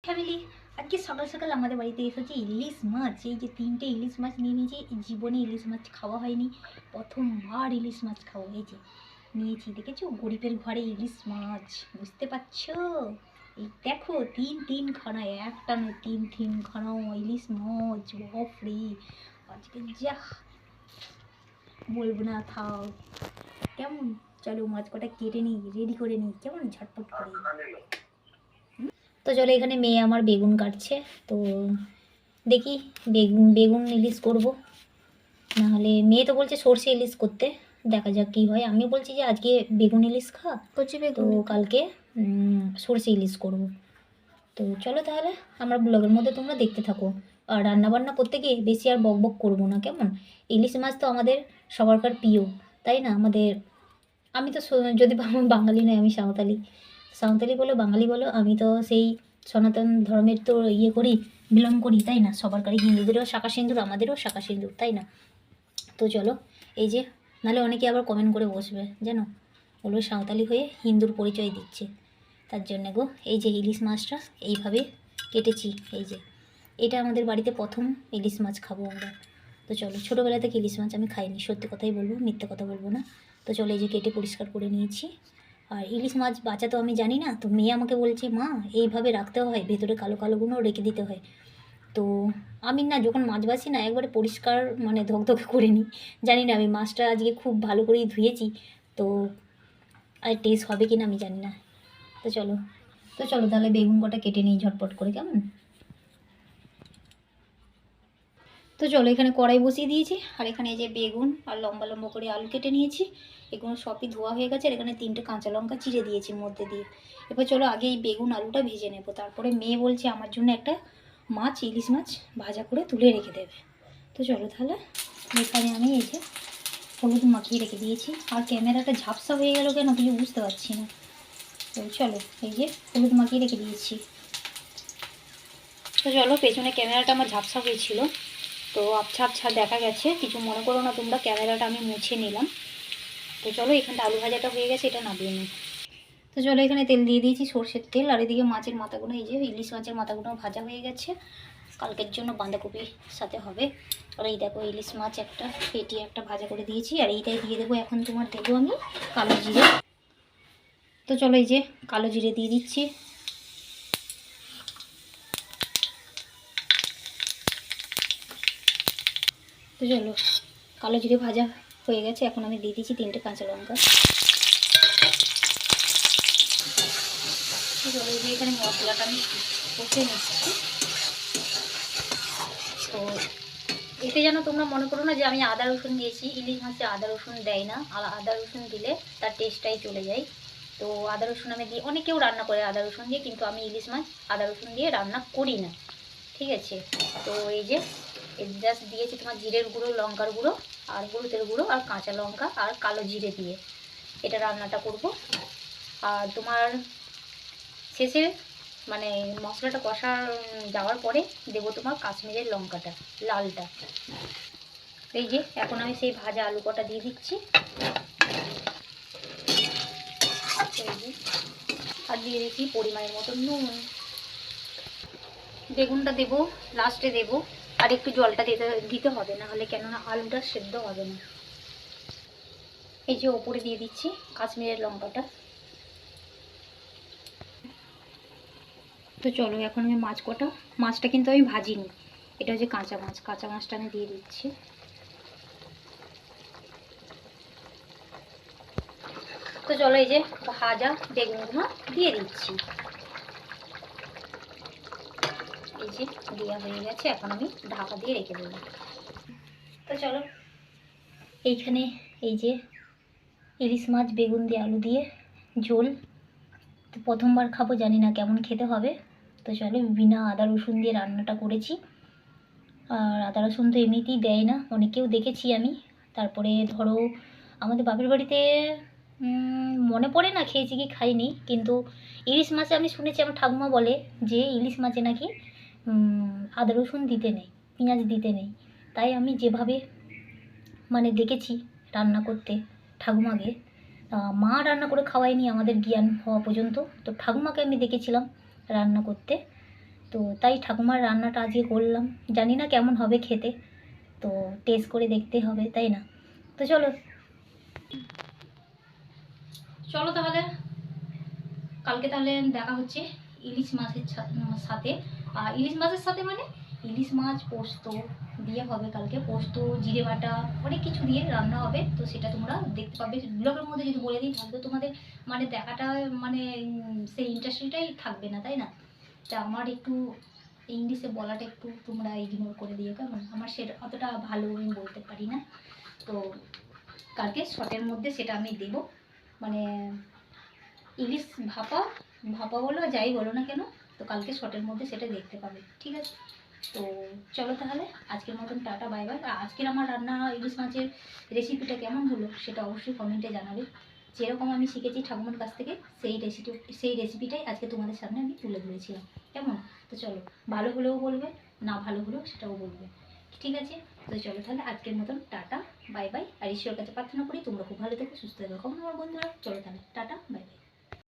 Family আজকে সকাল সকাল আমাদের বাড়িতে এসেছে ইলিশ মাছ। এই যে 3টে ইলিশ মাছ নিয়ে নিয়েছি, জীবনে ইলিশ মাছ খাওয়া হয়নি, প্রথমবার ইলিশ মাছ খাওয়া। এই যে নিয়েছি, দেখেছো গরিবের ঘরে ইলিশ মাছ, বুঝতে পারছো? এই দেখো তিনখানা, একটা নয় তিনখানা ইলিশ মাছ। বাপরে, আজকে যা বলবো না, থাও। কেমন, চলো মাছ কটা কেটে নিই, রেডি করে নিই, কেমন ঝটপট করে। তো চলো, এখানে মেয়ে আমার বেগুন কাটছে। তো দেখি বেগুন ইলিশ করব, নাহলে মেয়ে তো বলছে সর্ষে ইলিশ করতে, দেখা যাক কি হয়। আমি বলছি যে আজকে বেগুন ইলিশ খা, তো কালকে সর্ষে ইলিশ করব। তো চলো তাহলে আমরা ব্লগের মধ্যে তোমরা দেখতে থাকো। আর রান্নাবান্না করতে গিয়ে বেশি আর বক বক করবো না, কেমন? ইলিশ মাছ তো আমাদের সবারকার প্রিয়, তাই না? আমাদের, আমি তো যদি বাঙালি নয়, আমি সাঁওতালি। সাঁওতালি বলো বাঙালি বলো, আমি তো সেই সনাতন ধর্মের তো করি, বিলং করি, তাই না? সবার কারে হিন্দুদেরও শাঁখা সিঁদুর, আমাদেরও শাঁখা সিঁদুর, তাই না? তো চলো, এই যে, নাহলে অনেকে আবার কমেন্ট করে বসবে, জানো, বলবে সাঁওতালি হয়ে হিন্দুর পরিচয় দিচ্ছে। তার জন্যে গো, এই যে ইলিশ মাছটা এইভাবে কেটেছি। এই যে, এটা আমাদের বাড়িতে প্রথম ইলিশ মাছ খাবো আমরা। তো চলো, ছোটোবেলা থেকে ইলিশ মাছ আমি খাইনি, সত্যি কথাই বলবো, মিথ্যে কথা বলবো না। তো চলো, এই যে কেটে পরিষ্কার করে নিয়েছি। আর ইলিশ মাছ বাঁচা তো আমি জানি না, তো মেয়ে আমাকে বলছে মা এইভাবে রাখতে হয়, ভেতরে কালো কালোগুলো রেখে দিতে হয়। তো আমি না, যখন মাছ বাছি না, একবারে পরিষ্কার মানে ধকধকে করে নিই। জানি না, আমি মাছটা আজকে খুব ভালো করেই ধুয়েছি, তো আর টেস্ট হবে কি না আমি জানি না। তো চলো তাহলে বেগুন কটা কেটে নিই ঝটপট করে, কেমন? তো চলো, এখানে কড়াই বসিয়ে দিয়েছি, আর এখানে এই যে বেগুন আর লম্বা লম্বা করে আলু কেটে নিয়েছি। এগুলো সবই ধোয়া হয়ে গেছে, আর এখানে 3টে কাঁচা লঙ্কা চিড়ে দিয়েছি মধ্যে দিয়ে। এবার চলো আগে এই বেগুন আলুটা ভেজে নেবো, তারপরে মেয়ে বলছে আমার জন্য একটা মাছ, ইলিশ মাছ ভাজা করে তুলে রেখে দেবে। তো চলো তাহলে, এখানে আমি এই যে হলুদ মাখিয়ে রেখে দিয়েছি। আর ক্যামেরাটা ঝাপসা হয়ে গেল কেন কিছু বুঝতে পারছি না। তো চলো, এই যে হলুদ মাখিয়ে রেখে দিয়েছি। তো চলো, পেছনে ক্যামেরাটা আমার ঝাপসা হয়েছিল, তো আবছা আবছা দেখা গেছে, কিছু মনে করো না তোমরা, ক্যামেরাটা আমি মুছে নিলাম। তো চলো, এখানটা আলু ভাজাটা হয়ে গেছে, এটা নামিয়ে নিই। তো চলো, এখানে তেল দিয়ে দিয়েছি, সর্ষের তেল। আর এদিকে মাছের মাথাগুলো, এই যে ইলিশ মাছের মাথাগুলো ভাজা হয়ে গেছে, কালকের জন্য বাঁধাকপির সাথে হবে। আর এই দেখো ইলিশ মাছ একটা পেটি একটা ভাজা করে দিয়েছি, আর এইটাই দিয়ে দেবো এখন তোমার, দেবো আমি কালো জিরে। তো চলো, এই যে কালো জিরে দিয়ে দিচ্ছি। তো চলো, কালো জিরে ভাজা হয়ে গেছে, এখন আমি দিয়ে দিচ্ছি 3টে কাঁচা লঙ্কা। চলো, এই যে এখানে মশলাটা আমি কষে নিচ্ছি। তো এতে যেন তোমরা মনে করো না যে আমি আদা রসুন দিয়েছি, ইলিশ মাছে আদা রসুন দেয় না, আর আদা রসুন দিলে তার টেস্টটাই চলে যায়। তো আদা রসুন আমি দিই, অনেকেও রান্না করে আদা রসুন দিয়ে, কিন্তু আমি ইলিশ মাছ আদা রসুন দিয়ে রান্না করি না, ঠিক আছে? তো এই যে জাস্ট দিয়েছি তোমার জিরের গুঁড়ো, লঙ্কার গুঁড়ো, আর হলুদের গুঁড়ো, আর কাঁচা লঙ্কা, আর কালো জিরে দিয়ে এটা রান্নাটা করব। আর তোমার শেষে মানে মশলাটা কষা যাওয়ার পরে দেবো তোমার কাশ্মীরের লঙ্কাটা, লালটা। এই যে এখন আমি সেই ভাজা আলু কটা দিয়ে দিচ্ছি, আর দিয়ে দিচ্ছি পরিমাণের মতো নুন। বেগুনটা দেবো লাস্টে দেবো, আর একটু জলটা দিতে হবে, না হলে কেননা আলুটা সেদ্ধ হবে না। এই যে ওপরে দিয়ে দিচ্ছি কাশ্মীরের লঙ্কাটা। তো চলো, এখন আমি মাছটা কিন্তু আমি ভাজিনি, এটা হচ্ছে কাঁচা মাছটা আমি দিয়ে দিচ্ছি। তো চলো, এই যে ভাজা বেগুনগুলো দিয়ে দিচ্ছি। এই যে দেওয়া হয়ে গেছে, এখন আমি ঢাকা দিয়ে রেখে দেবো। তো চলো, এইখানে এই যে ইলিশ মাছ বেগুন দিয়ে আলু দিয়ে ঝোল, তো প্রথমবার খাবো, জানি না কেমন খেতে হবে। তো চলো, বিনা আদা রসুন দিয়ে রান্নাটা করেছি। আর আদা রসুন তো এমনিতেই দেয় না, অনেকেও দেখেছি আমি। তারপরে ধরো আমাদের বাপের বাড়িতে মনে পড়ে না খেয়েছি কি খাইনি, কিন্তু ইলিশ মাছে আমি শুনেছি, আমার ঠাকুমা বলে যে ইলিশ মাছে নাকি আদা রসুন দিতে নেই, পেঁয়াজ দিতে নেই। তাই আমি যেভাবে মানে দেখেছি রান্না করতে ঠাকুমাকে, মা রান্না করে খাওয়ায়নি আমাদের জ্ঞান হওয়া পর্যন্ত, তো ঠাকুমাকে আমি দেখেছিলাম রান্না করতে, তো তাই ঠাকুমার রান্নাটা আজকে করলাম, জানি না কেমন হবে খেতে, তো টেস্ট করে দেখতে হবে, তাই না? তো চলো চলো তাহলে কালকে তাহলে দেখা হচ্ছে ইলিশ মাছের সাথে। আর ইলিশ মাছের সাথে মানে ইলিশ মাছ পোস্ত দিয়ে হবে কালকে, পোস্ত জিরে বাটা অনেক কিছু দিয়ে রান্না হবে। তো সেটা তোমরা দেখতে পাবে ব্লগের মধ্যে। যদি বলে দিই তাহলে তো তোমাদের মানে দেখাটা মানে সেই ইন্টারেস্টটাই থাকবে না, তাই না? তা আমার একটু ইংলিশে বলাটা একটু তোমরা ইগনোর করে দিও, কেমন? আমার সেটা অতটা ভালো আমি বলতে পারি না। তো কালকে শর্টের মধ্যে সেটা আমি দেব, মানে ইলিশ ভাপা ভাপা বলো যাই বলো না কেন, তো কালকে শর্টের মধ্যে সেটা দেখতে পাবে, ঠিক আছে? তো চলো তাহলে আজকের মতন টাটা বাই বাই। আর আজকের আমার রান্না ইলিশ মাছের রেসিপিটা কেমন হলো সেটা অবশ্যই কমেন্টে জানাবে। যেরকম আমি শিখেছি ঠাকুমার কাছ থেকে সেই রেসিপিটাই আজকে তোমাদের সামনে আমি তুলে ধরেছিলাম, কেমন? তো চলো, ভালো হলেও বলবে, না ভালো হলেও সেটাও বলবে, ঠিক আছে? তো চলো তাহলে আজকের মতন টাটা বাই বাই। আর ঈশ্বরের কাছে প্রার্থনা করি তোমরা খুব ভালো থেকো, সুস্থ থেকো, কেমন আমার বন্ধুরা? চলো তাহলে টাটা বাই বাই।